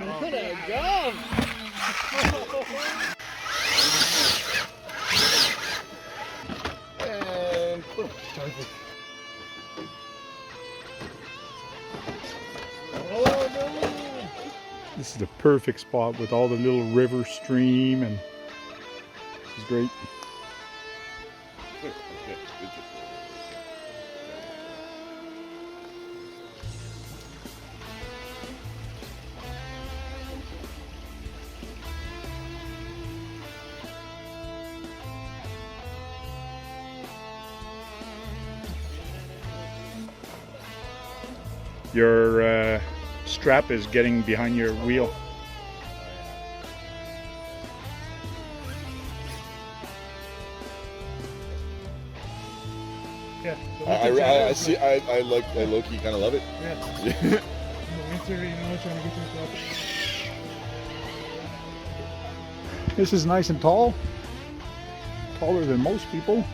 What a go! And boom. Perfect. Oh no! This is the perfect spot with all the little river stream, and this is great. Your strap is getting behind your wheel. Yeah. I see. I low-key kind of love it. Yeah. In the winter, you know, trying to get to the top. This is nice and tall. Taller than most people.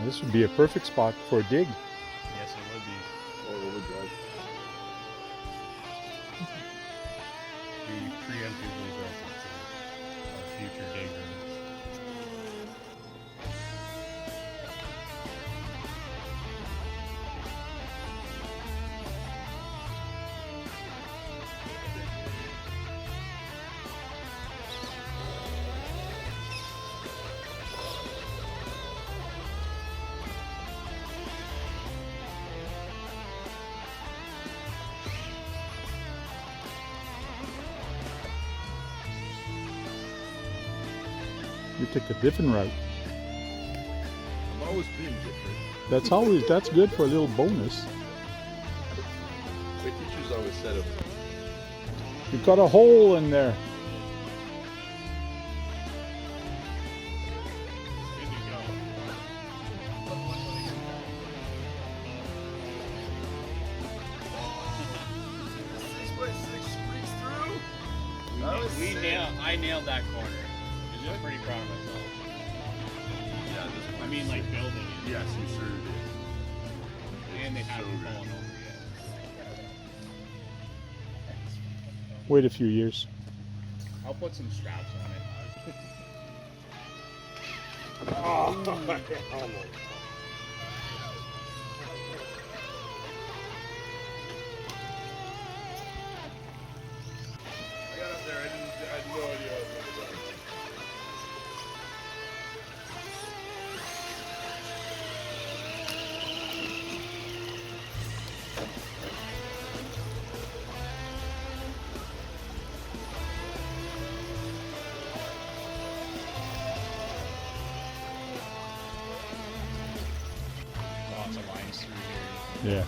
This would be a perfect spot for a dig. Yes, it would be. Or overdrive. We preemptively built it to our future dig rooms. You took a different route. I've always been different. That's good for a little bonus. The teachers always said it. You've got a hole in there. I nailed that corner. I'm just pretty proud of myself. Yeah, this one. I mean, like building it. Yes, you sure did. And they haven't So fallen over yet. Wait a few years. I'll put some straps on it. Oh, almost. I got up there. I had no idea what I was going to do. Lots of lines through here. Yeah.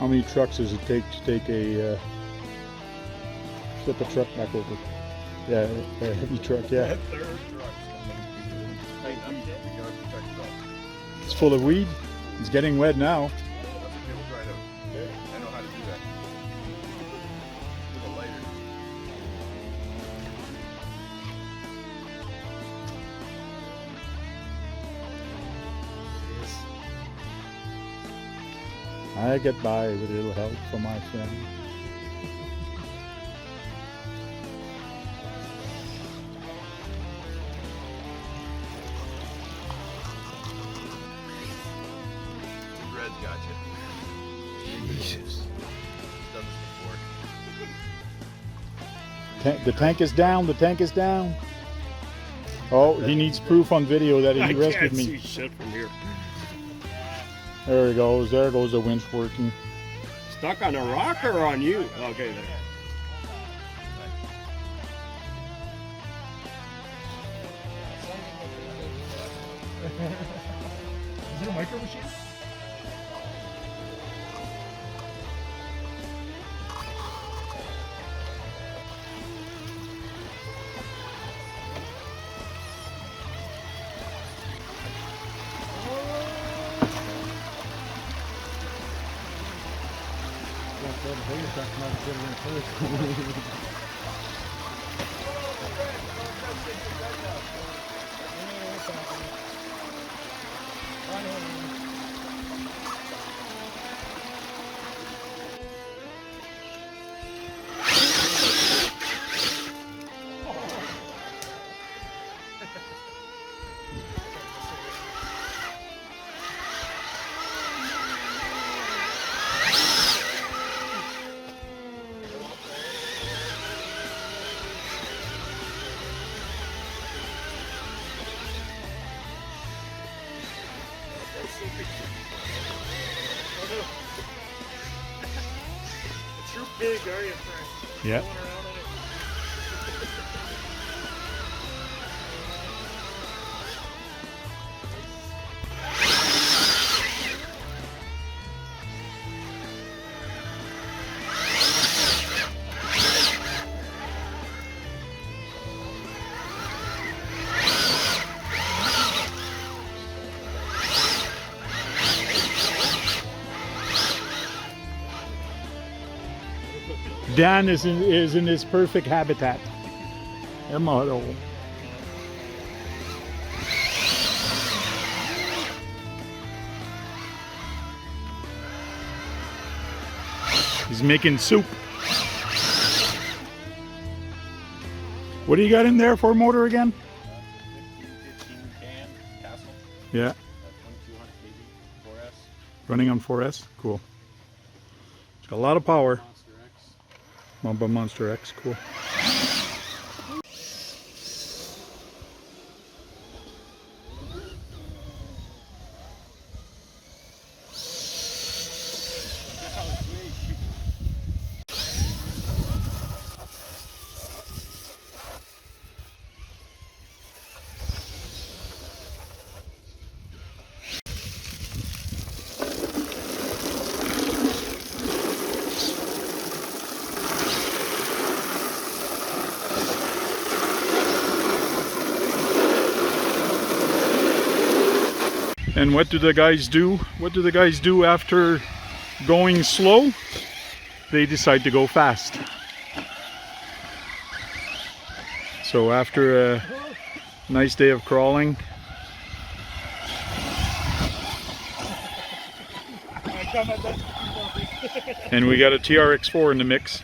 How many trucks does it take to take a flip a truck back over? Yeah, a heavy truck. Yeah, That third truck's coming. Hey, we gotta protect it up. it's full of weed. It's getting wet now. That's okay, we'll dry it out. Okay. I know how to do that. With a lighter. I get by with a little help from my friend. The red got you. Jesus. Done this before. The tank is down. The tank is down. Oh, he needs proof on video that he rescued me. see shit from here. There he goes. There goes the winch working. Stuck on a rock or on you? Okay, there. Is it a micro machine? You're big, are you, Frank? Yeah. Going around on it. Dan is in his perfect habitat. Amaro. He's making soup. What do you got in there for motor again? 15 can Castle. Yeah, 2200 kV 4S. running on 4S. Cool. It's got a lot of power. Monster X. Mamba Monster X. Cool. And what do the guys do? What do the guys do after going slow? They decide to go fast. So after a nice day of crawling, and we got a TRX4 in the mix.